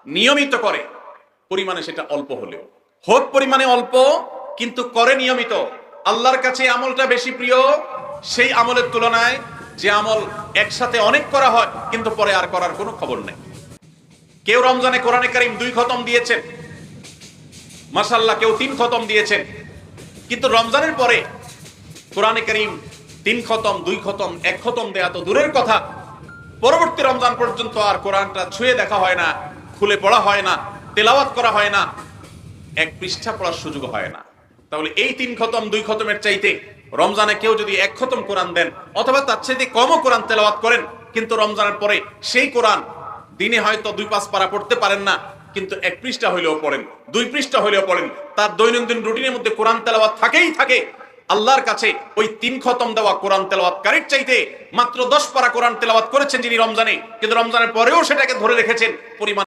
নিয়মিত করে, পরিমাণে সেটা অল্প হলেও হোক, পরিমাণে অল্প কিন্তু করে নিয়মিত, আল্লাহর কাছে আমলটা বেশি প্রিয় সেই আমলের তুলনায় যে আমল একসাথে অনেক করা হয় কিন্তু পরে আর করার কোনো খবর নেই। কেউ রমজানে কোরআনে কারীম 2 খতম দিয়েছেন, মাশাআল্লাহ, কেউ 3 খতম দিয়েছেন, কিন্তু রমজানের পরে কোরআনে কারীম 3 খতম, 2 খতম, 1 খতম দেয়া তো দূরের কথা, পরবর্তী রমজান পর্যন্ত আর কোরআনটা ছুঁয়ে দেখা হয় না, খুলে পড়া হয় না, তেলাওয়াত করা হয় না, 1 পৃষ্ঠা পড়ার সুযোগ হয় না। তাহলে এই 3 খতম 2 খতমের চাইতে রমজানে কেউ যদি 1 খতম কোরআন দেন অথবা তার চাইতে কমও কোরআন তেলাওয়াত করেন, কিন্তু রমজানের পরে সেই কোরআন দিনে হয়তো 2-5 পারা পড়তে পারেন না, কিন্তু 1 পৃষ্ঠা হইলেও পড়েন, 2 পৃষ্ঠা হইলেও পড়েন, তার দৈনন্দিন রুটিনের মধ্যে কোরআন তেলাওয়াত থাকেই থাকে। আল্লাহর কাছে ওই 3 খতম দেওয়া কোরআন তেলাওয়াতকারীর চাইতে মাত্র 10 পারা কোরআন তেলাওয়াত করেছেন যিনি রমজানে, কিন্তু রমজানের পরেও সেটাকে ধরে রেখেছেন, পরিমাণ